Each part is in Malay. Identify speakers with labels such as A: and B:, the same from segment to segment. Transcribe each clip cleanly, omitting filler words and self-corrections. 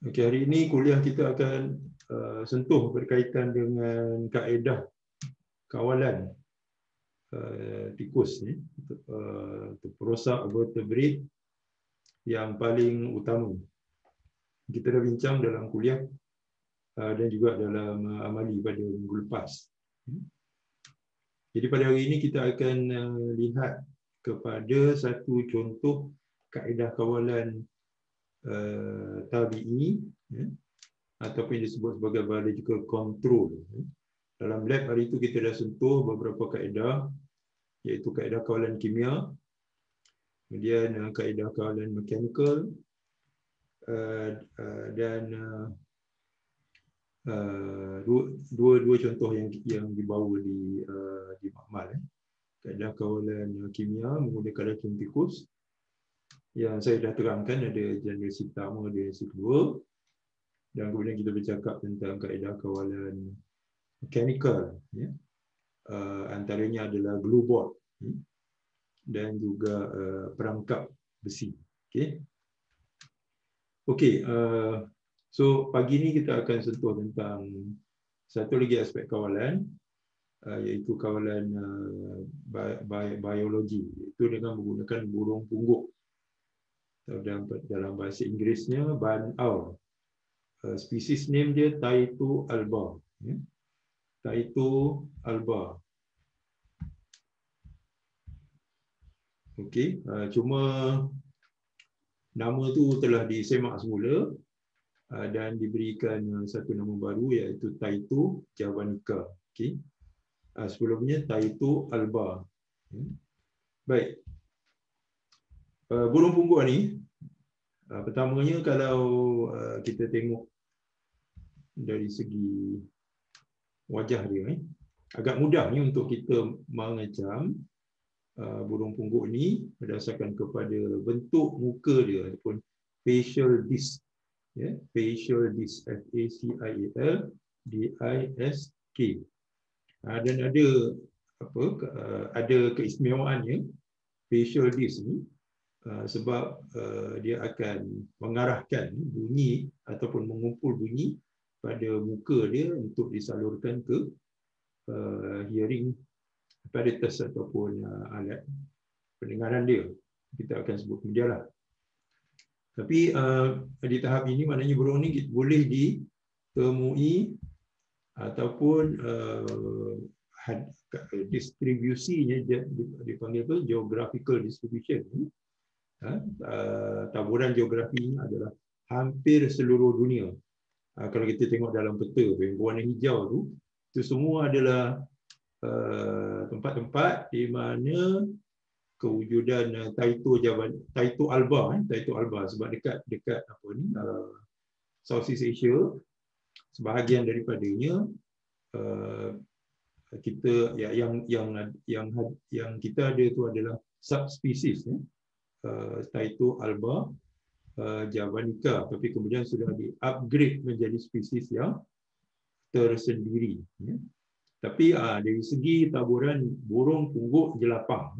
A: Okey, hari ini kuliah kita akan sentuh berkaitan dengan kaedah kawalan tikus ni, perosak vertebrate yang paling utama. Kita dah bincang dalam kuliah dan juga dalam amali pada minggu lepas. Jadi pada hari ini kita akan lihat kepada satu contoh kaedah kawalan tabi'i, ataupun disebut sebagai biological control. Dalam lab hari itu kita dah sentuh beberapa kaedah, iaitu kaedah kawalan kimia, kemudian kaedah kawalan mechanical, dan dua contoh yang dibawa di makmal. Kaedah kawalan kimia menggunakan racun tikus yang saya dah terangkan, ada generasi pertama, generasi kedua, dan kemudian kita bercakap tentang kaedah kawalan mechanical, antaranya adalah glue board dan juga perangkap besi. Okey, so pagi ni kita akan sentuh tentang satu lagi aspek kawalan, iaitu kawalan biologi, itu dengan menggunakan burung pungguk. Dalam bahasa Inggerisnya barn owl. Species name dia Taito alba. Taito alba. Okey, cuma nama tu telah disemak semula dan diberikan satu nama baru, iaitu Taito javanica. Okey. Sebelumnya Taito alba. Baik. Burung pungguk ni, pertamanya kalau kita tengok dari segi wajah dia, agak mudah ni untuk kita mengecam burung pungguk ni berdasarkan kepada bentuk muka dia ataupun facial disc, facial disc, FACIAL DISK. Dan ada keistimewaannya facial disc ni, sebab dia akan mengarahkan bunyi ataupun mengumpul bunyi pada muka dia untuk disalurkan ke hearing apparatus ataupun alat pendengaran dia. Kita akan sebut kemudian lah. Tapi di tahap ini maknanya burung ni boleh ditemui ataupun distribusinya dipanggil apa? Geographical distribution. Taburan geografi ini adalah hampir seluruh dunia. Kalau kita tengok dalam peta, warna hijau tu, itu semua adalah tempat-tempat di mana kewujudan Taito alba, sebab dekat apa ni, Southeast Asia, sebahagian daripadanya kita yang kita ada tu adalah subspecies Taito alba javanica, tapi kemudian sudah di-upgrade menjadi spesies yang tersendiri. Tapi dari segi taburan burung pungguk jelapang,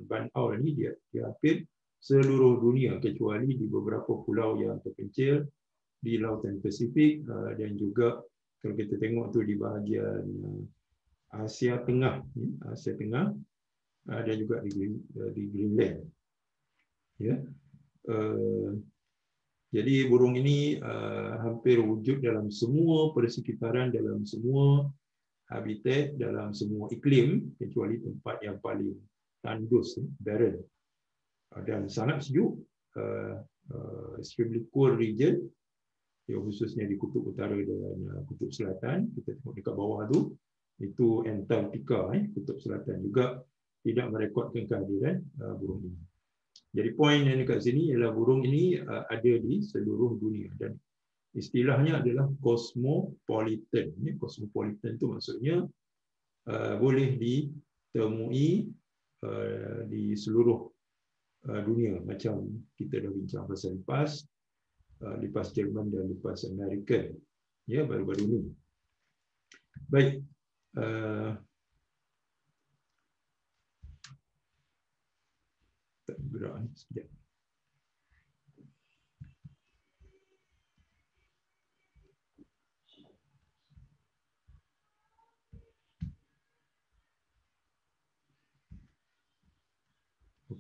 A: barn owl ni dia hampir seluruh dunia, kecuali di beberapa pulau yang terpencil di Lautan Pasifik, dan juga kalau kita tengok tu di bahagian Asia Tengah, dan juga di Greenland. Jadi burung ini hampir wujud dalam semua persekitaran, dalam semua habitat, dalam semua iklim, kecuali tempat yang paling tandus, barren, dan sangat sejuk, extremely cold region, khususnya di kutub utara dan kutub selatan. Kita tengok dekat bawah tu, itu Antartika, kutub selatan juga tidak merekodkan kehadiran burung ini. Jadi poin yang dekat sini ialah burung ini ada di seluruh dunia, dan istilahnya adalah cosmopolitan. Cosmopolitan itu maksudnya boleh ditemui di seluruh dunia, macam kita dah bincang pasal lipas Jerman dan lipas Amerika baru-baru ini. Baik. Tak bergerak sekejap.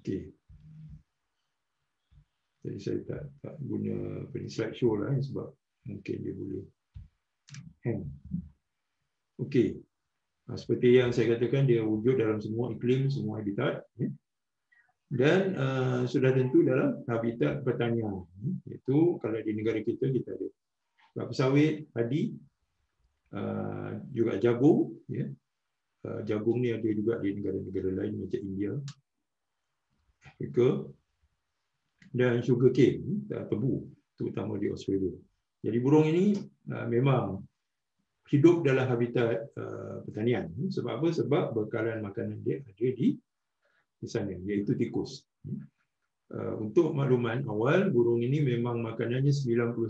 A: Okey. Jadi saya tak guna slideshow lah sebab mungkin dia boleh hang. Okey. Seperti yang saya katakan, dia wujud dalam semua iklim, semua habitat, dan sudah tentu dalam habitat pertanian. Iaitu kalau di negara kita ada kelapa sawit, padi, juga jagung. Jagung ni ada juga di negara-negara lain macam India, Afrika, dan sugarcane, tebu, terutama di Australia. Jadi burung ini memang hidup dalam habitat pertanian. Sebab apa? Sebab bekalan makanan dia ada di sana, iaitu tikus. Untuk makluman awal, burung ini memang makanannya 99%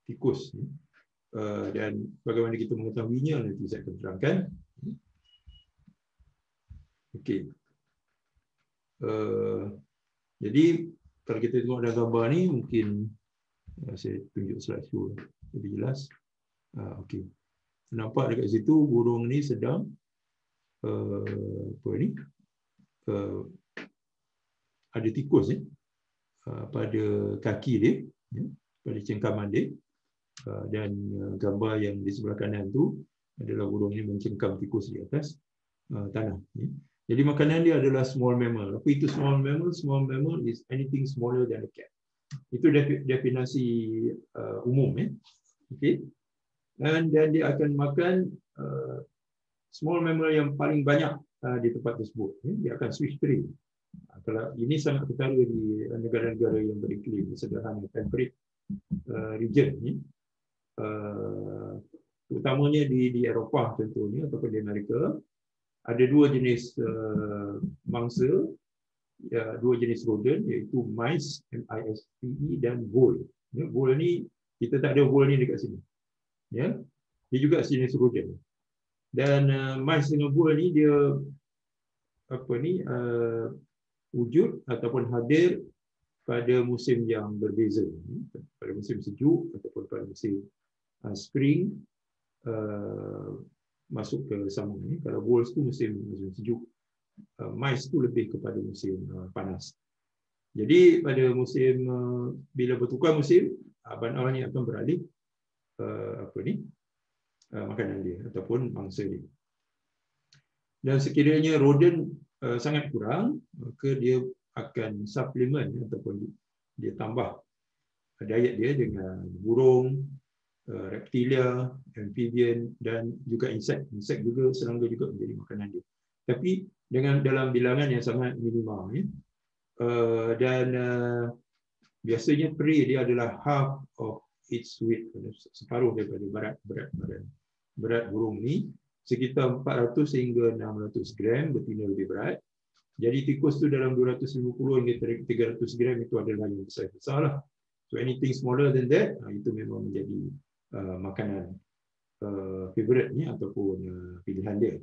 A: tikus. Dan bagaimana kita mengetahuinya nanti saya akan terangkan. Okey. Jadi kalau kita tengok dalam gambar ni, mungkin saya tunjuk slideshow lebih jelas. Okey. Nampak dekat situ burung ni sedang ada tikus pada kaki dia, pada cengkaman dia, dan gambar yang di sebelah kanan tu adalah burung ini mencengkam tikus di atas tanah. Jadi makanan dia adalah small mammal. Apa itu small mammal? Small mammal is anything smaller than a cat. Itu definisi umum. Okey. Dan dia akan makan small mammal yang paling banyak di tempat tersebut. Dia akan switch tree. Kalau ini sangat ketara di negara-negara yang beriklim sederhana, temperate region, terutamanya di Eropah contohnya ataupun di Amerika. Ada dua jenis mangsa, dua jenis rodent, iaitu mice, M-I-S-T-E, dan vole. Vole ni kita tak ada vole ni dekat sini. Dia juga jenis rodent. Dan mice dengan vole ni dia wujud ataupun hadir pada musim yang berbeza, pada musim sejuk ataupun pada musim spring, masuk ke summer. Kalau voles tu musim sejuk, mice tu lebih kepada musim panas. Jadi pada musim bila bertukar musim, banau ni akan beralih makanan dia ataupun mangsa dia. Dan sekiranya rodent sangat kurang, maka dia akan suplemen ataupun dia tambah diet dia dengan burung, reptilia, amphibian, dan juga insek. Insek juga, serangga juga menjadi makanan dia. Tapi dengan dalam bilangan yang sangat minimal. Dan biasanya prey dia adalah half of its weight, separuh daripada berat burung ni, sekitar 400 hingga 600 gram, betina lebih berat. Jadi tikus tu dalam 250 hingga 300 gram itu adalah yang besar-besar lah. So anything smaller than that, itu memang menjadi makanan favorite ni ataupun pilihan dia.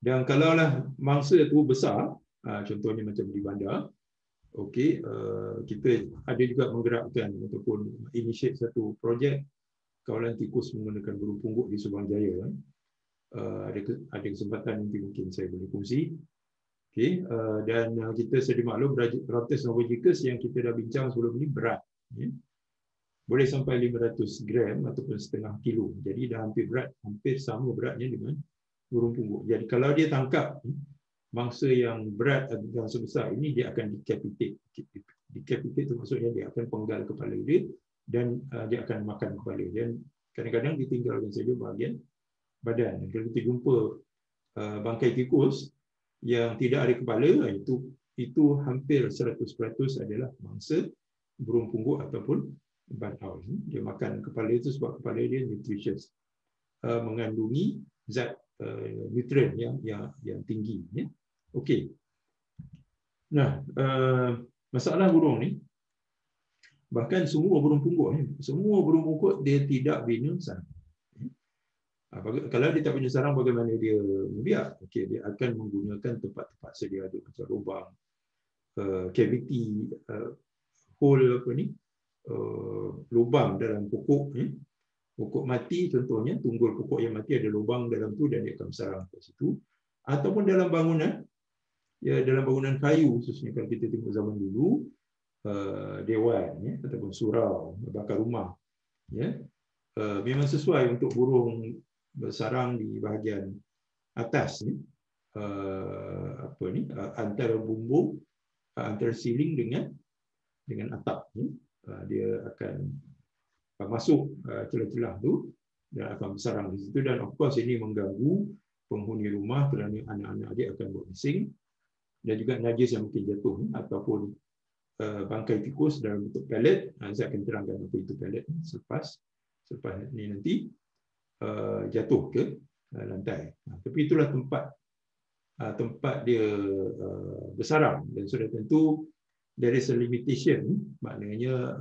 A: Dan kalaulah mangsa tu besar, contohnya macam di bandar, okey, kita ada juga menggerakkan ataupun initiate satu projek kawalan tikus menggunakan burung pungguk di Subang Jaya. Ada kesempatan nanti mungkin saya boleh kongsi. Okey, dan kita sedia maklum Raptus norvegicus yang kita dah bincang sebelum ni berat. Boleh sampai 500 gram ataupun setengah kilo. Jadi dah hampir sama beratnya dengan burung pungguk. Jadi kalau dia tangkap mangsa yang berat dan sebesar ini, dia akan decapitate. Decapitate itu maksudnya dia akan penggal kepala dia dan dia akan makan kepala. Dan kadang-kadang ditinggalkan saja bahagian badan. Kalau kita jumpa bangkai tikus yang tidak ada kepala, itu hampir 100% adalah mangsa burung pungguk ataupun banau. Dia makan kepala itu sebab kepala dia nutritious, mengandungi zat nutrien yang tinggi. Okey. Nah, masalah burung ni, bahkan semua burung pungguk dia tidak bina sarang. Kalau dia tak punya sarang, bagaimana dia membiak? Okey, dia akan menggunakan tempat-tempat sedia ada macam lubang, cavity, hole lubang dalam pokok. Pokok mati contohnya, tunggul pokok yang mati ada lubang dalam tu dan dia akan bersarang ke situ. Ataupun dalam bangunan, ya, dalam bangunan kayu khususnya kalau kita tengok zaman dulu, dewan ya, ataupun surau bakar rumah ya, memang sesuai untuk burung bersarang di bahagian atas ni, antara bumbung, antara siling dengan atap ni, dia akan masuk celah-celah tu dan akan bersarang di situ, dan of course ini mengganggu penghuni rumah kerana anak-anak dia akan berbising, dan juga najis yang mungkin jatuh ataupun bangkai tikus dalam bentuk pellet. Saya akan terangkan apa itu pellet selepas ini nanti jatuh ke lantai. Tapi itulah tempat dia bersarang, dan sudah tentu there is a limitation, maknanya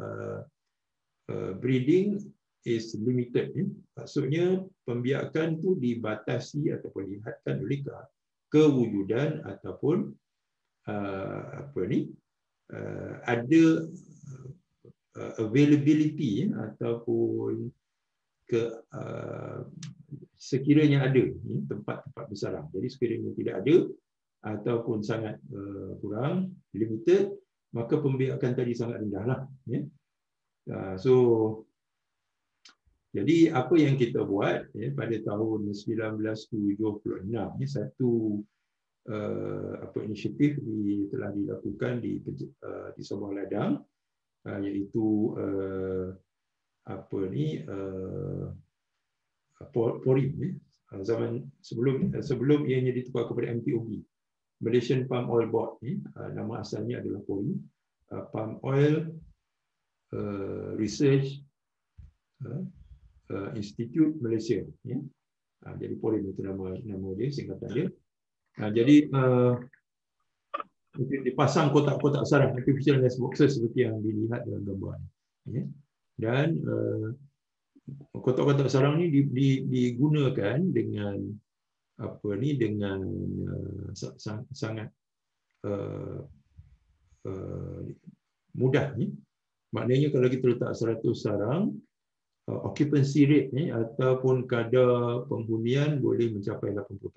A: breeding is limited. Maksudnya pembiakan tu dibatasi ataupun dilihatkan oleh kewujudan ataupun ada availability ataupun sekiranya ada tempat-tempat bersarang. Jadi sekiranya tidak ada ataupun sangat kurang, limited, maka pembiakan tadi sangat rendah lah. Jadi apa yang kita buat pada tahun 1976, satu inisiatif telah dilakukan di Sabah Ladang, iaitu PORIM, zaman sebelum ianya ditukar kepada MPOB, Malaysian Palm Oil Board, nama asalnya adalah PORIM, Palm Oil Research Institute Malaysia. Jadi PORIM itu nama dia, singkatan dia. Jadi dipasang kotak-kotak sarang, artificial nest boxes seperti yang dilihat dalam gambar. Dan kotak-kotak sarang ini digunakan dengan sangat mudah. Maknanya kalau kita letak 100 sarang, occupancy rate ataupun kadar penghunian boleh mencapai 80%.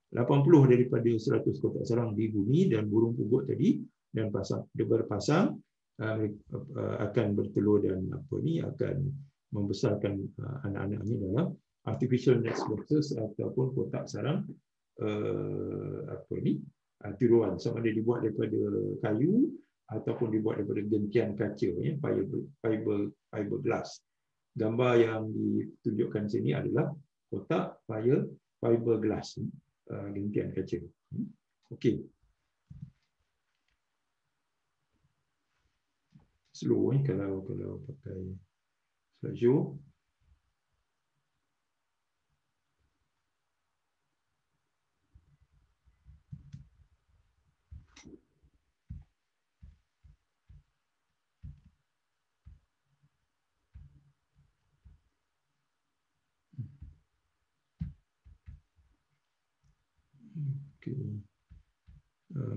A: 80 daripada 100 kotak sarang dihuni, dan burung pugut tadi dan dia berpasang akan bertelur dan akan membesarkan anak-anaknya dalam artificial nest boxes ataupun kotak sarang tiruan, sama ada dibuat daripada kayu ataupun dibuat daripada gentian kaca, fiberglass. Gambar yang ditunjukkan sini adalah kotak fiberglass, gentian kaca. Okey. Slow kalau pakai slideshow.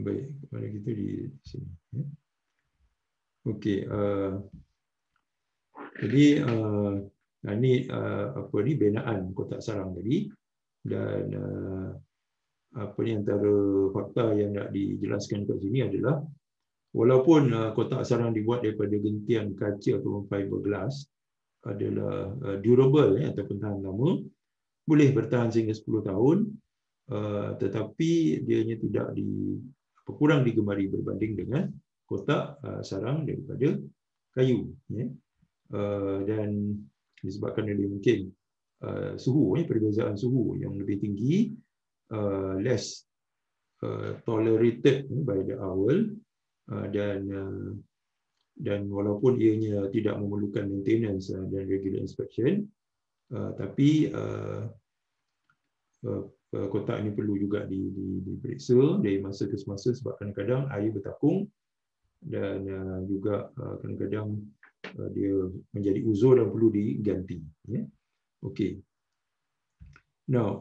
A: Baik, mari kita di sini. Okey, jadi ini binaan kotak sarang tadi, dan antara fakta yang nak dijelaskan kat sini adalah walaupun kotak sarang dibuat daripada gentian kaca atau fiberglass adalah durable ataupun tahan lama, boleh bertahan sehingga 10 tahun. Tetapi dianya tidak kurang digemari berbanding dengan kotak sarang daripada kayu, dan disebabkan oleh mungkin suhu, perbezaan suhu yang lebih tinggi, less tolerated by the owl, dan walaupun ianya tidak memerlukan maintenance dan regular inspection, tapi kotak ini perlu juga diperiksa dari masa ke semasa, sebab kadang-kadang air bertakung dan juga kadang-kadang dia menjadi uzur dan perlu diganti. Okey. Now,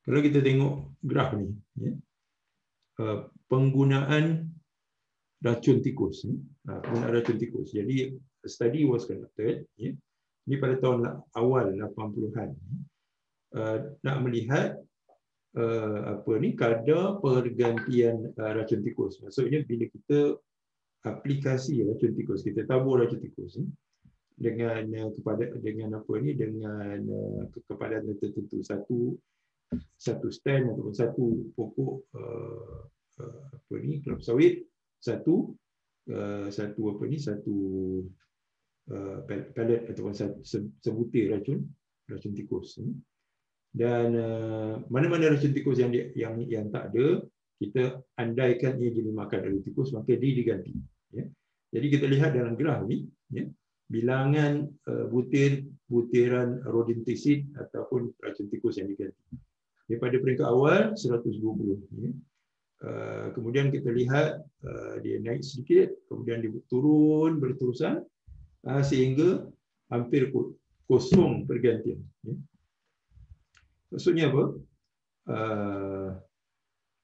A: kalau kita tengok graf ni, penggunaan racun tikus. Penggunaan racun tikus. Jadi, a study was conducted. Ini pada tahun awal 80-an. Nak melihat kadar pergantian racun tikus. Maksudnya bila kita aplikasi racun tikus, kita tabur racun tikus dengan dengan kepadatan tertentu, satu stand ataupun satu pokok kelapa sawit, satu pellet ataupun sebutir racun tikus. Dan mana-mana racun tikus yang tak ada, kita andaikan ia jadi makan oleh tikus, maka dia diganti. Ya. Jadi kita lihat dalam graf ni, ya, bilangan butiran rodenticid ataupun racun tikus yang diganti. Daripada peringkat awal 120. Ya. Kemudian kita lihat dia naik sedikit, kemudian dia turun berterusan sehingga hampir kosong pergantian. Ya. Maksudnya apa?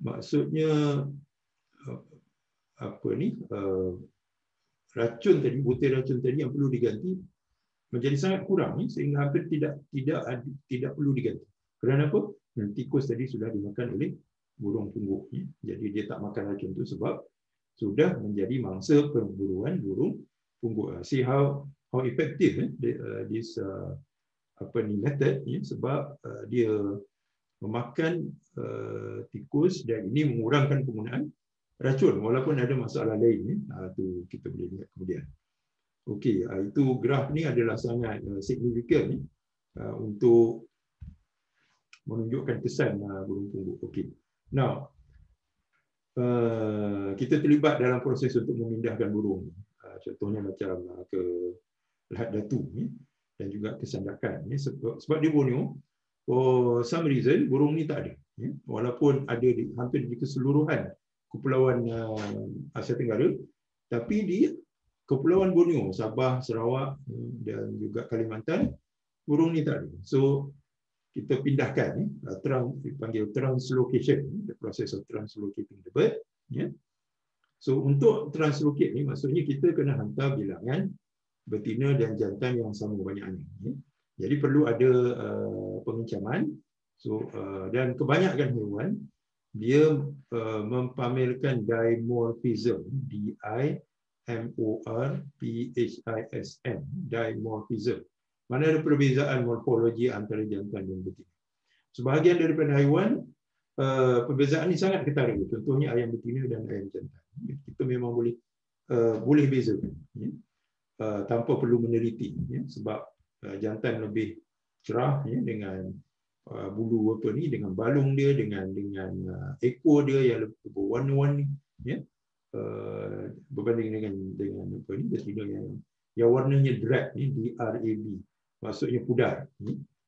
A: Maksudnya racun tadi, butir racun tadi yang perlu diganti menjadi sangat kurang, sehingga hampir tidak perlu diganti. Kerana apa? Tikus tadi sudah dimakan oleh burung pungguk. Jadi dia tak makan racun itu sebab sudah menjadi mangsa perburuan burung pungguk. See how effective this method, sebab dia memakan tikus dan ini mengurangkan penggunaan racun walaupun ada masalah lain. Itu kita boleh lihat kemudian. Okey, itu graf ni adalah sangat signifikan untuk menunjukkan kesan burung pungguk. Okey. Now, kita terlibat dalam proses untuk memindahkan burung. Contohnya macam ke Lahad Datu dan juga kesandakan. Sebab di Borneo, for some reason, burung ni tak ada. Walaupun ada hampir di keseluruhan kepulauan Asia Tenggara, tapi di Kepulauan Borneo, Sabah, Sarawak dan juga Kalimantan, burung ni tak ada. So, kita pindahkan, dipanggil translocation, the process of translocating the bird. So, untuk translocate ni, maksudnya kita kena hantar bilangan betina dan jantan yang sama banyaknya. Jadi perlu ada pengencaman. So, dan kebanyakan haiwan dia mempamerkan dimorphism, dimorphism, dimorphism. Mana ada perbezaan morfologi antara jantan dan betina. Sebahagian daripada haiwan perbezaan ini sangat ketara. Contohnya ayam betina dan ayam jantan. Kita memang boleh bezakan. Tanpa perlu meneliti, sebab jantan lebih cerah dengan bulu dengan balung dia, dengan ekor dia yang lebih berwarna-warni, berbanding dengan betina yang warnanya drab, DRAB, maksudnya pudar.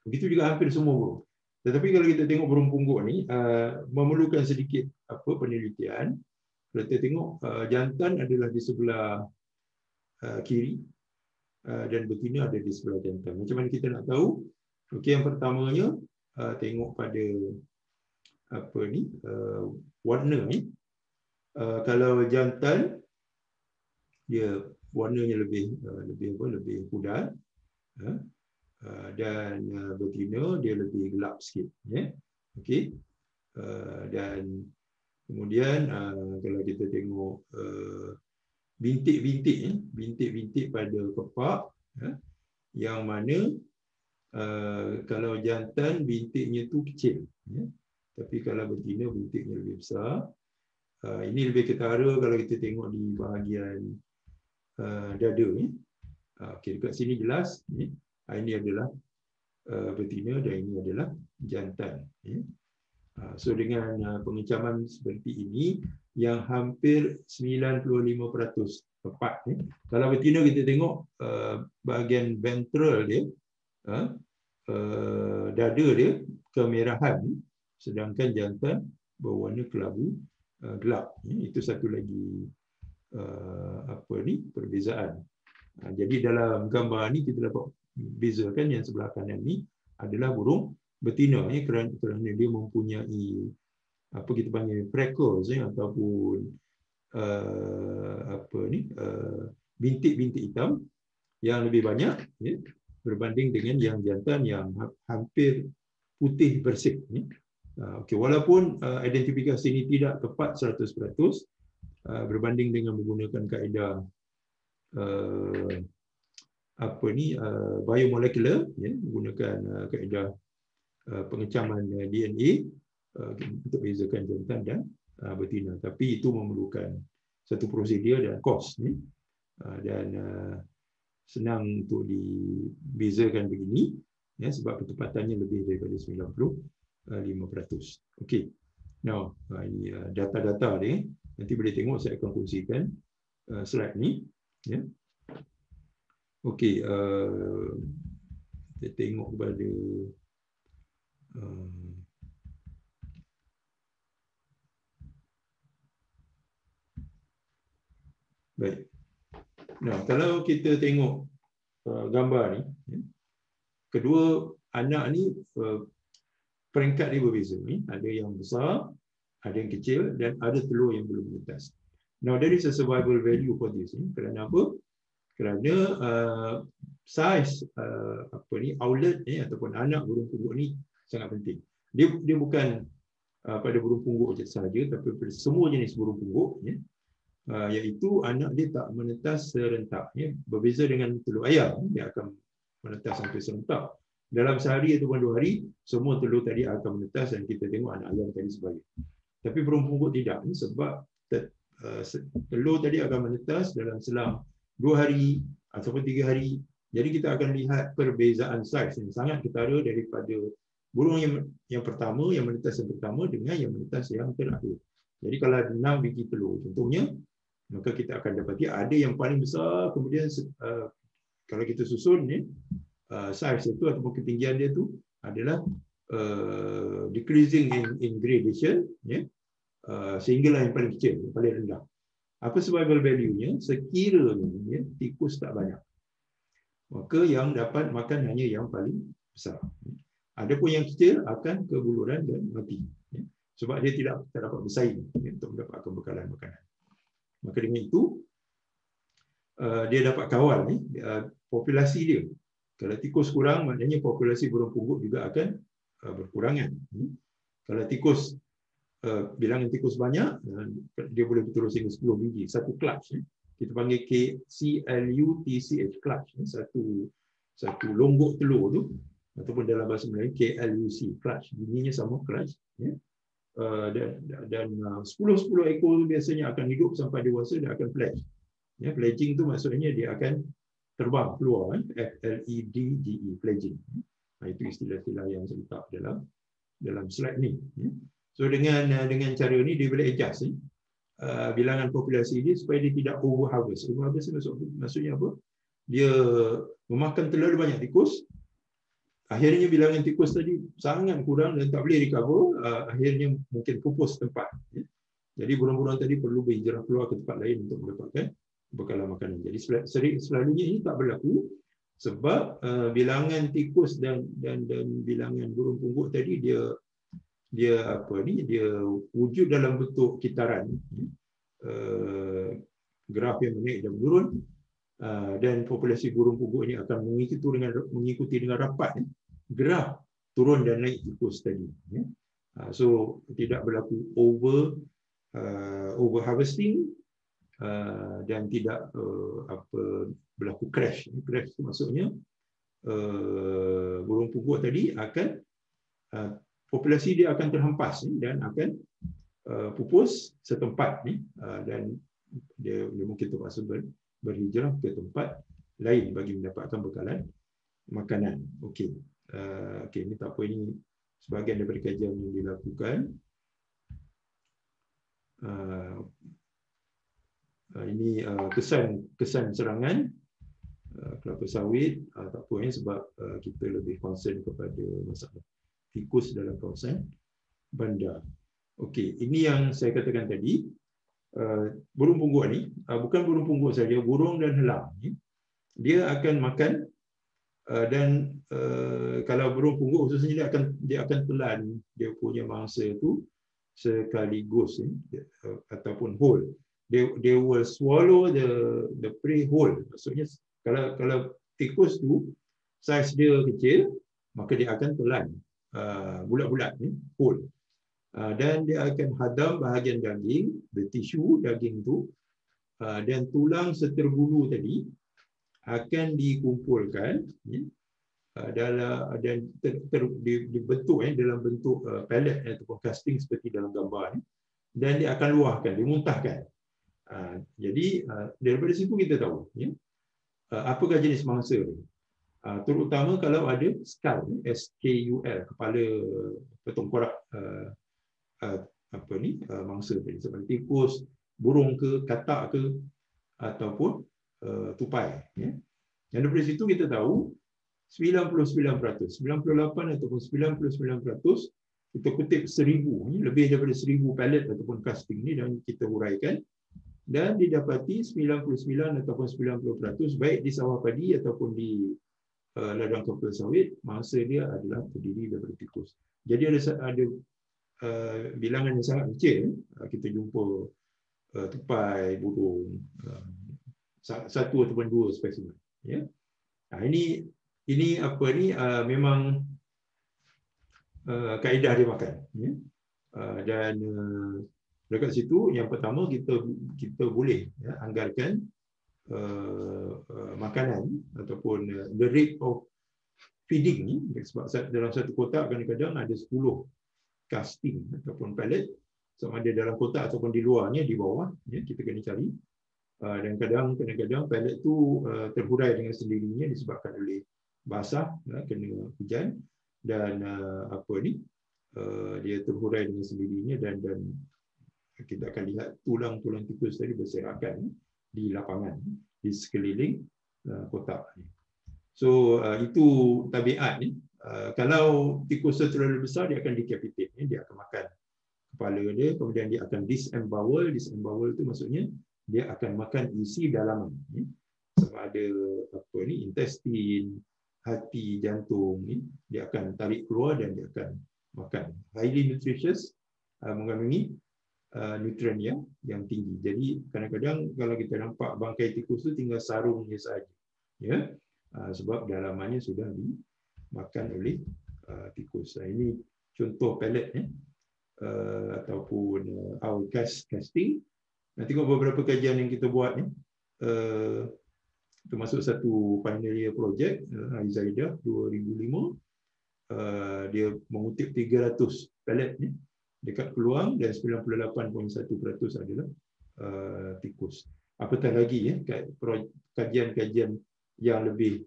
A: Begitu juga hampir semua burung. Tetapi kalau kita tengok burung pungguk ni memerlukan sedikit penelitian. Kalau kita tengok jantan adalah di sebelah kiri dan betina ada di sebelah jantan. Macam mana kita nak tahu? Okey, yang pertamanya tengok pada warna ni. Kalau jantan dia warnanya lebih pudar, dan betina dia lebih gelap sikit. Okey. Dan kemudian kalau kita tengok bintik-bintik pada kepak, yang mana kalau jantan bintiknya tu kecil, tapi kalau betina bintiknya lebih besar. Ini lebih ketara kalau kita tengok di bahagian dada. Okey, dekat sini jelas. Ini adalah betina dan ini adalah jantan. So dengan pengencaman seperti ini yang hampir 95% tepat. Kalau betina kita tengok bahagian ventral dia, dada dia kemerahan, sedangkan jantan berwarna kelabu gelap. Itu satu lagi perbezaan. Jadi dalam gambar ni kita dapat bezakan yang sebelah kanan ni adalah burung betina, kerana dia mempunyai kita panggil freckles ataupun bintik-bintik hitam yang lebih banyak berbanding dengan yang jantan yang hampir putih bersih. Okey, walaupun identifikasi ini tidak tepat 100%, berbanding dengan menggunakan kaedah biomolekular, ya, menggunakan kaedah pengecaman DNA untuk bezakan jantan dan betina. Tapi itu memerlukan satu prosedur dan kos, ya, dan senang untuk dibezakan begini, ya, sebab ketepatannya lebih daripada 95%. Okey. Now, ini data-data dia. Nanti boleh tengok, saya akan kongsikan slide ni. Ya. Okey, kita tengok kepada baik. Nah, kalau kita tengok gambar ni, ya, kedua anak ni peringkat dia berbeza. Ada yang besar, ada yang kecil, dan ada telur yang belum menetas. Now, there is a survival value for this. Kerana apa? Kerana saiz outlet ataupun anak burung pungguk ni sangat penting. Dia bukan pada burung pungguk saja, tapi pada semua jenis burung pungguk, ya, iaitu anak dia tak menetas serentak. Ya. Berbeza dengan telur ayam, dia akan menetas sampai serentak. Dalam sehari ataupun 2 hari, semua telur tadi akan menetas dan kita tengok anak ayam tadi sebagai. Tapi burung pungguk tidak, sebab telur tadi akan menetas dalam selang 2 hari ataupun 3 hari. Jadi kita akan lihat perbezaan saiz yang sangat ketara daripada burung yang pertama, yang menetas yang pertama dengan yang menetas yang terakhir. Jadi kalau ada 6 biji telur contohnya, maka kita akan dapati ada yang paling besar, kemudian kalau kita susun ni, saiz itu ataupun ketinggian dia tu adalah decreasing in gradation, ya, sehinggalah yang paling kecil, yang paling rendah. Apa survival value-nya? Sekiranya, ya, tikus tak banyak, maka yang dapat makan hanya yang paling besar. Adapun yang kecil akan kebuluran dan mati, ya, sebab dia tidak dapat bersaing, ya, untuk mendapatkan bekalan makanan. Maka dengan itu dia dapat kawal populasi dia. Kalau tikus kurang, maknanya populasi burung pungguk juga akan berkurangan. Kalau tikus bilangan tikus banyak, dia boleh berterus hingga 10 biji, satu clutch. Kita panggil CLUTCH clutch, satu longgok telur tu, ataupun dalam bahasa Melayu KLUC clutch, bunyinya sama, clutch. Dan 10 ekor tu biasanya akan hidup sampai dewasa dan akan fledge. Ya, fledging tu maksudnya dia akan terbang keluar, FLEDGE, fledging. Itu istilah-istilah yang saya letak dalam slide ni. So dengan cara ni dia boleh adjust bilangan populasi dia supaya dia tidak over harvest. Over harvest maksudnya apa? Dia memakan terlalu banyak tikus. Akhirnya bilangan tikus tadi sangat kurang dan tak boleh recover. Akhirnya mungkin pupus tempat. Jadi burung-burung tadi perlu berhijrah keluar ke tempat lain untuk mendapatkan bekalan makanan. Jadi selalunya ini tak berlaku sebab bilangan tikus dan bilangan burung pungguk tadi dia wujud dalam bentuk kitaran, graf yang menaik dan menurun, dan populasi burung pungguk ini akan mengikuti dengan rapat graf turun dan naik tikus tadi. So tidak berlaku over harvesting dan tidak berlaku crash. Crash itu maksudnya burung pungguk tadi akan populasi dia akan terhempas dan akan pupus setempat dan dia mungkin terpaksa berhijrah ke tempat lain bagi mendapatkan bekalan makanan. Okey. Ini tak apa, ini sebahagian daripada kajian yang dilakukan. Ini kesan serangan kelapa sawit, tak apa sebab kita lebih concern kepada masalah tikus dalam kawasan bandar. Okey, ini yang saya katakan tadi. Burung pungguk ni bukan burung pungguk saja, burung dan helang dia akan makan dan kalau burung pungguk khususnya dia akan telan dia punya mangsa itu sekaligus ataupun whole. They will swallow the prey whole. Maksudnya kalau tikus tu saiz dia kecil, maka dia akan telan bulat-bulat whole. Dan dia akan hadam bahagian daging, the tissue daging tu, dan tulang seterbulu tadi akan dikumpulkan dan dibentuk dalam bentuk pellet ataupun casting seperti dalam gambar ni, dan dia akan luahkan, dimuntahkan. Jadi daripada situ kita tahu apakah jenis mangsa ni. Terutama kalau ada skull, S-K-U-L, kepala tengkorak mangsa tadi, seperti tikus, burung ke, katak ke, ataupun tupai. Dan daripada situ kita tahu 99%, 98 ataupun 99%, kita kutip 1000, lebih daripada 1000 pellet ataupun casting ni, dan kita huraikan dan didapati 99 ataupun 90% baik di sawah padi ataupun di ladang kelapa sawit, mangsa dia adalah terdiri daripada tikus. Jadi ada bilangan yang sangat kecil kita jumpa tupai, burung, satu ataupun dua spesimen. Ini memang kaedah dia makan. Dan dekat situ yang pertama kita boleh anggarkan makanan ataupun the rate of feeding ni, sebab dalam satu kotak kadang-kadang ada 10 casting ataupun pellet, sama ada dalam kotak ataupun di luarnya, di bawah kita kena cari. Dan kadang-kadang pellet tu terhurai dengan sendirinya disebabkan oleh basah, kena hujan, dan dia terhurai dengan sendirinya, dan kita akan lihat tulang-tulang tikus tadi berserakan di lapangan di sekeliling kotak ni. So itu tabiat ni. Kalau tikus terlalu besar, dia akan decapitate, dia akan makan kepala dia, kemudian dia akan disembowel. Disembowel itu maksudnya dia akan makan isi dalaman, sama ada intestine, hati, jantung ni, dia akan tarik keluar dan dia akan makan. Highly nutritious, mengandungi nutrien yang tinggi. Jadi kadang-kadang kalau kita nampak bangkai tikus tu tinggal sarungnya saja, sebab dalamannya sudah dimakan oleh tikus. Ini contoh pellet ataupun our casting. Nanti tengok beberapa kajian yang kita buat ni, termasuk satu final year project Aizaida 2005, dia mengutip 300 pellet ni dekat peluang, dan 98.1% adalah tikus. Apatah lagi kajian-kajian yang lebih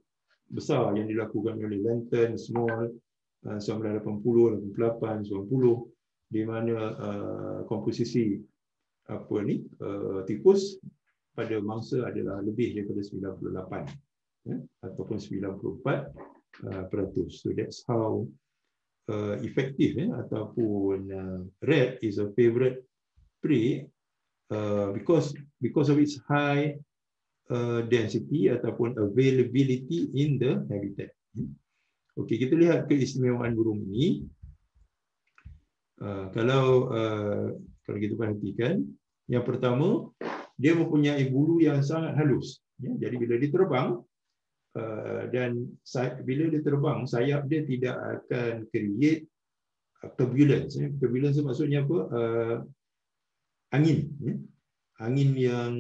A: besar yang dilakukan oleh Lantern, Small, 1980, 88, 90, di mana komposisi tikus pada mangsa adalah lebih daripada 98 ataupun 94%. So that's how effective ataupun rat is a favorite prey because of its high density ataupun availability in the habitat. Okey, kita lihat keistimewaan burung ini. Kalau kita perhatikan, yang pertama, dia mempunyai bulu yang sangat halus. Jadi bila dia terbang, dan bila dia terbang, sayap dia tidak akan create turbulence. Turbulence maksudnya apa? Angin. Angin yang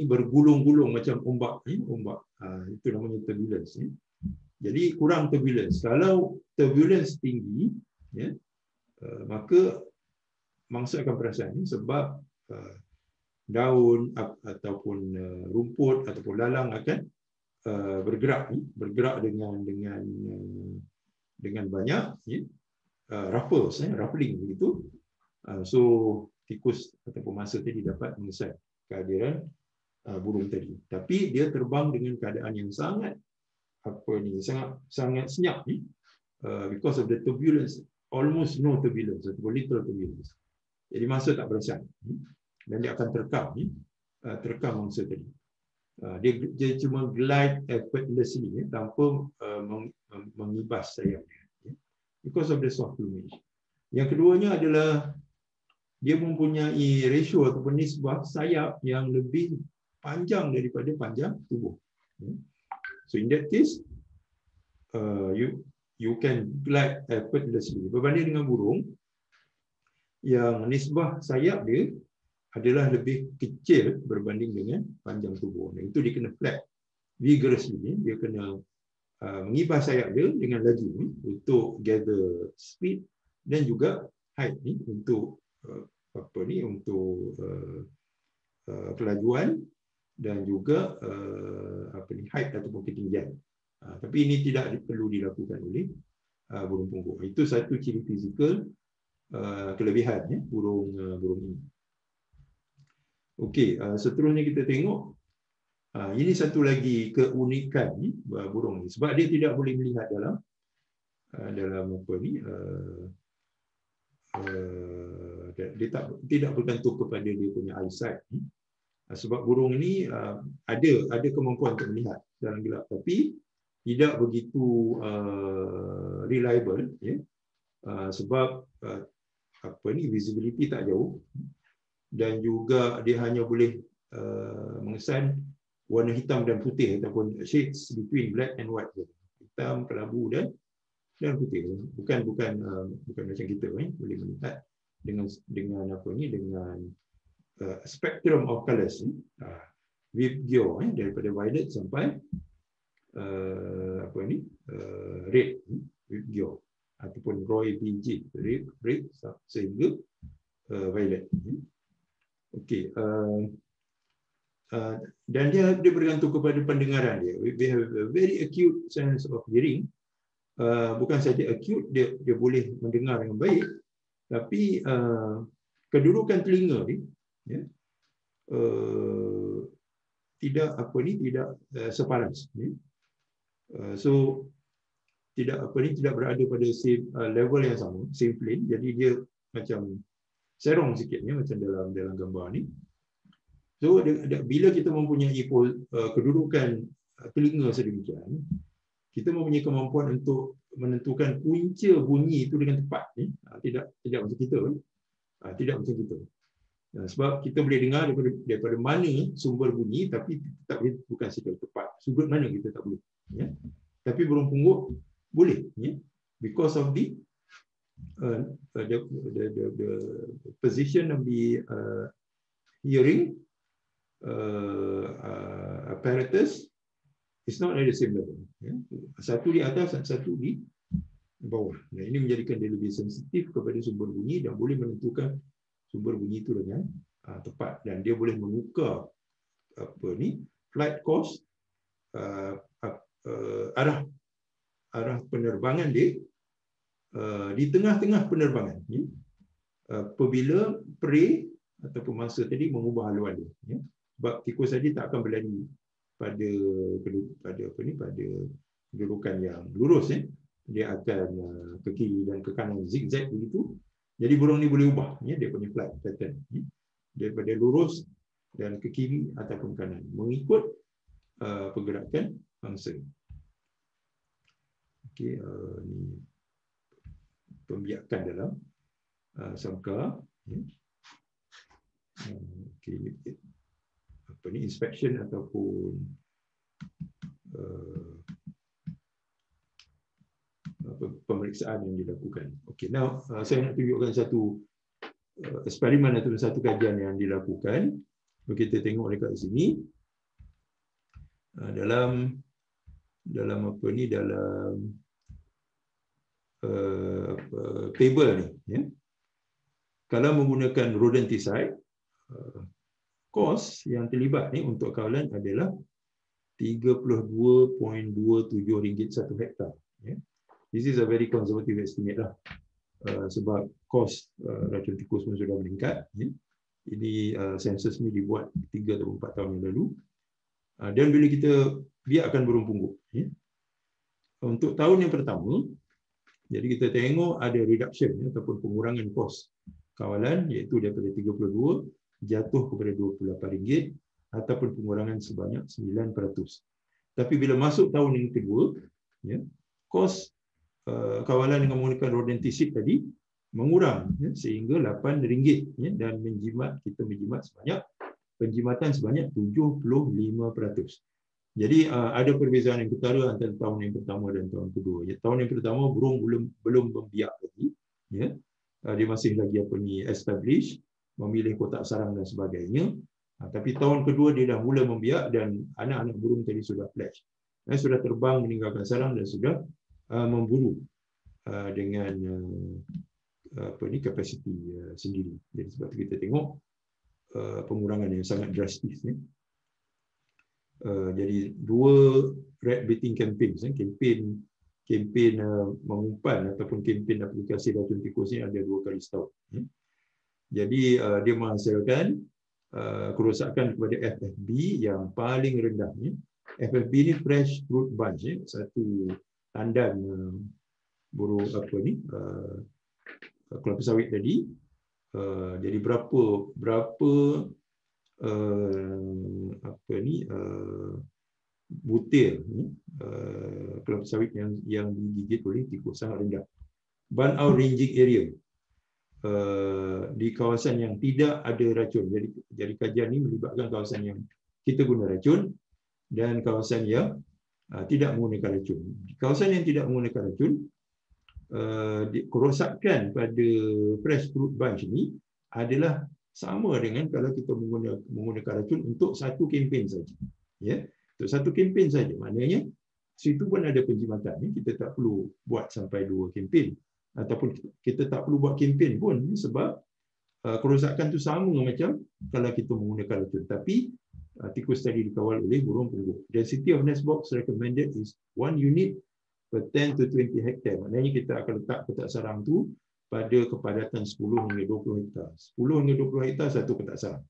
A: bergulung-gulung macam ombak. Itu namanya turbulence. Jadi kurang turbulence. Kalau turbulence tinggi, maka mangsa akan perasan, sebab daun ataupun rumput ataupun lalang akan bergerak dengan banyak ruffling begitu. So tikus ataupun mangsa tadi dapat mengesan kehadiran burung tadi. Tapi dia terbang dengan keadaan yang sangat senyap because of the turbulence, almost no turbulence ataupun little turbulence. Jadi mangsa tak perasan, dan dia akan terkam mangsa tadi. Dia cuma glide effortlessly tanpa mengibas sayap dia, because of the soft plumage. Yang keduanya adalah dia mempunyai ratio ataupun nisbah sayap yang lebih panjang daripada panjang tubuh. So in that case, you can glide effortlessly. Berbanding dengan burung, yang nisbah sayap dia adalah lebih kecil berbanding dengan panjang tubuh. Dan itu dia kena flap vigorously, dia kena mengibas sayap dia dengan laju untuk gather speed dan juga height untuk untuk kelajuan dan juga height ataupun ketinggian. Tapi ini tidak perlu dilakukan oleh burung pungguk. Itu satu ciri fizikal kelebihan burung ini. Okey, seterusnya kita tengok ini satu lagi keunikan burung ini, sebab dia tidak boleh melihat dalam dia tidak bergantung kepada dia punya eyesight. Sebab burung ini ada kemampuan untuk melihat dalam gelap, tapi tidak begitu reliable, sebab visibility tak jauh, dan juga dia hanya boleh mengesan warna hitam dan putih ataupun shades between black and white, hitam, kelabu dan putih. Bukan macam kita boleh melihat dengan spectrum of colors, Vibgyo daripada violet sampai red, Vibgyo ataupun Roy BG, red sehingga violet. Okey, dan dia bergantung kepada pendengaran dia. We have a very acute sense of hearing. Bukan saja acute, dia boleh mendengar dengan baik, tapi kedudukan telinga ni tidak separas. So tidak berada pada same level yang sama, same plane. Jadi dia macam serong sikitnya macam dalam gambar ni. So bila kita mempunyai kedudukan telinga sedemikian, kita mempunyai kemampuan untuk menentukan punca bunyi itu dengan tepat. Tidak macam kita. Tidak macam kita. Sebab kita boleh dengar daripada mana sumber bunyi, tapi bukan secara tepat. Sudut mana kita tak boleh. Tapi burung pungguk boleh. Because of the position of the hearing apparatus is not at the same level. Satu di atas, satu di bawah. Nah, ini menjadikan dia lebih sensitif kepada sumber bunyi dan boleh menentukan sumber bunyi itu dengan tepat, dan dia boleh menukar flight course, arah penerbangan dia di tengah-tengah penerbangan, apabila prey ataupun mangsa tadi mengubah haluan dia. Sebab tikus tadi tak akan berlari pada kedudukan yang lurus, dia akan ke kiri dan ke kanan, zigzag begitu. Jadi burung ni boleh ubah dia punya flight pattern daripada lurus dan ke kiri ataupun kanan mengikut pergerakan mangsa. Okey, ni pembiakan dalam sangka. Okey, inspection ataupun pemeriksaan yang dilakukan. Okey, now saya nak tunjukkan satu eksperimen atau satu kajian yang dilakukan. Kita tengok dekat sini dalam table ni, kalau menggunakan rodenticide, kos yang terlibat ni untuk kawalan adalah RM32.27 satu hektar. This is a very conservative estimate lah. Sebab kos racun tikus pun sudah meningkat. Ini sensus ni dibuat 3 atau 4 tahun yang lalu. Dan bila kita biarkan burung pungguk, untuk tahun yang pertama, jadi kita tengok ada reduction ataupun pengurangan kos kawalan, iaitu daripada 32 jatuh kepada RM28 ataupun pengurangan sebanyak 9%. Tapi bila masuk tahun yang kedua, kos kawalan dengan menggunakan rodenticide tadi mengurang sehingga RM8 dan kita menjimat penjimatan sebanyak 75%. Jadi ada perbezaan yang ketara antara tahun yang pertama dan tahun kedua. Tahun yang pertama burung belum membiak lagi, dia masih lagi establish, memilih kotak sarang dan sebagainya. Tapi tahun kedua dia dah mula membiak dan anak-anak burung tadi sudah flash. Sudah terbang meninggalkan sarang dan sudah memburu dengan kapasiti sendiri. Jadi sebab itu kita tengok pengurangan yang sangat drastis. Jadi dua rat baiting campaigns, kempen mengumpan ataupun kempen aplikasi racun tikus ni ada 2 kali setahun. Jadi dia menghasilkan kerosakan kepada FFB yang paling rendah. FFB ni fresh fruit bunch, satu tandan burung kelapa sawit tadi. Jadi berapa butir kelapa sawit yang digigit oleh tikus sangat rendah. Burnout ranging area di kawasan yang tidak ada racun. Jadi kajian ini melibatkan kawasan yang kita guna racun dan kawasan yang tidak menggunakan racun. Di kawasan yang tidak menggunakan racun, kerosakan pada fresh fruit bunch ini adalah sama dengan kalau kita menggunakan racun untuk satu kempen saja. Ya, untuk satu kempen saja. Maknanya situ pun ada penjimatan. Kita tak perlu buat sampai 2 kempen. Ataupun kita tak perlu buat kempen pun sebab kerosakan itu sama macam kalau kita menggunakan racun. Tapi tikus tadi dikawal oleh burung pungguk. Density of nest box recommended is 1 unit per 10 to 20 hektar. Maknanya kita akan letak kotak sarang tu pada kepadatan 10 hingga 20 hektar. 10 hingga 20 hektar satu kotak sarang.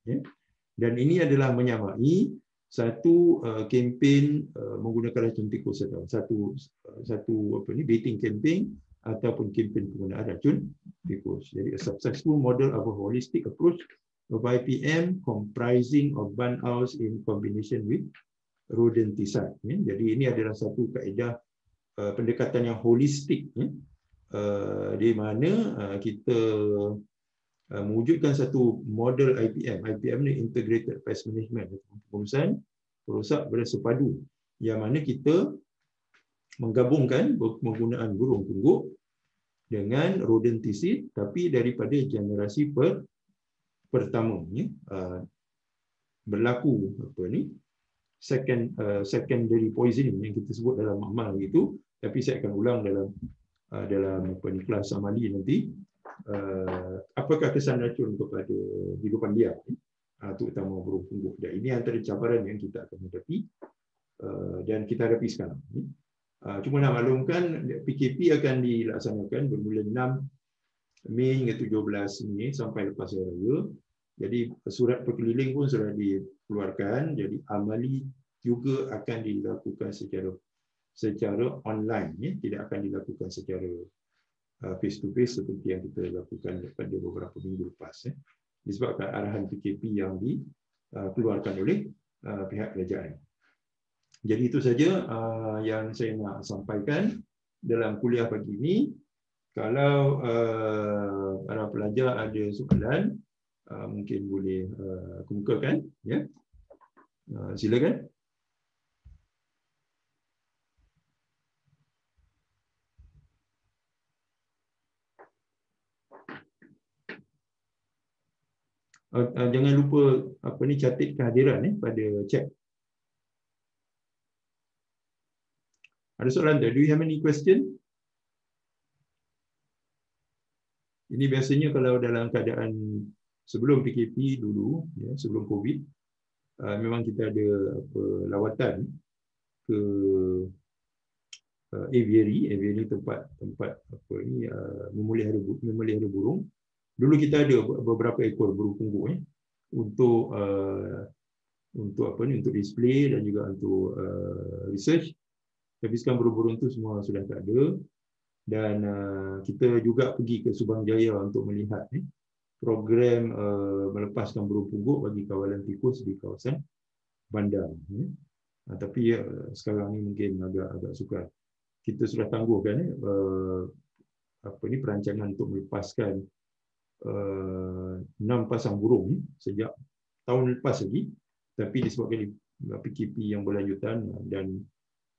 A: Dan ini adalah menyamai satu kempen menggunakan racun tikus atau satu baiting campaign ataupun kempen penggunaan racun tikus. Jadi a successful model of a holistic approach of IPM comprising of burnouts in combination with rodenticide. Jadi ini adalah satu kaedah pendekatan yang holistik, di mana kita mewujudkan satu model IPM. IPM ni Integrated Pest Management, pengurusan perosak bersepadu, yang mana kita menggabungkan penggunaan burung pungguk dengan rodenticide, tapi daripada generasi pertama. Berlaku secondary poisoning yang kita sebut dalam amal itu, tapi saya akan ulang dalam kelas amali nanti. Apakah kesan racun kepada hidupan liar, terutama burung pungguk. Dan ini antara cabaran yang kita akan hadapi dan kita hadapi sekarang. Cuma nak maklumkan, PKP akan dilaksanakan bermula 6 Mei hingga 17 Mei sampai lepas Hari Raya. Jadi surat perkeliling pun sudah dikeluarkan. Jadi amali juga akan dilakukan secara online, tidak akan dilakukan secara face to face seperti yang kita lakukan pada beberapa minggu lepas. Disebabkan arahan PKP yang dikeluarkan oleh pihak kerajaan. Jadi itu saja yang saya nak sampaikan dalam kuliah pagi ini. Kalau para pelajar ada soalan, mungkin boleh kemukakan. Ya, silakan. Jangan lupa catat kehadiran pada chat. Ada soalan tak? Do you have any question? Ini biasanya kalau dalam keadaan sebelum PKP dulu, ya, sebelum COVID, memang kita ada lawatan ke aviary tempat memelihara burung. Dulu kita ada beberapa ekor burung pungguk untuk display dan juga untuk research. Tapi sekarang burung-burung itu semua sudah tak ada. Dan kita juga pergi ke Subang Jaya untuk melihat program melepaskan burung pungguk bagi kawalan tikus di kawasan bandar. Tapi sekarang ni mungkin agak sukar. Kita sudah tangguhkan perancangan untuk melepaskan 6 pasang burung sejak tahun lepas lagi. Tapi disebabkan PKP yang berlanjutan dan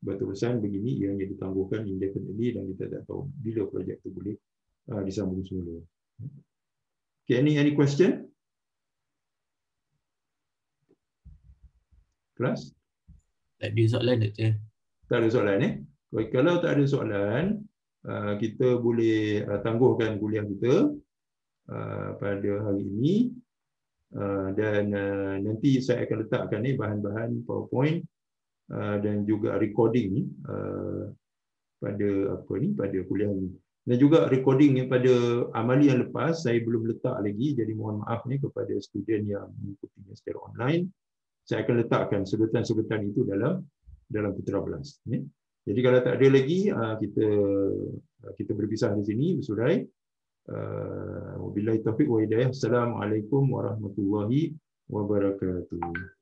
A: berterusan begini, ianya ditangguhkan indefinitely dan kita tak tahu bila projek itu boleh disambung semula. Okay, any question? Kelas?
B: Tak ada soalan, Doktor.
A: Tak ada soalan Kalau tak ada soalan, kita boleh tangguhkan kuliah kita pada hari ini, dan nanti saya akan letakkan bahan-bahan PowerPoint dan juga recording pada pada kuliah ini. Dan juga recording pada amali yang lepas saya belum letak lagi, jadi mohon maaf kepada student yang mengikutinya secara online. Saya akan letakkan sebutan-sebutan itu dalam Putra Blast. Jadi kalau tak ada lagi, kita berpisah di sini, bersurai. Wabillahi taufiq wa hidayah. Assalamualaikum warahmatullahi wabarakatuh.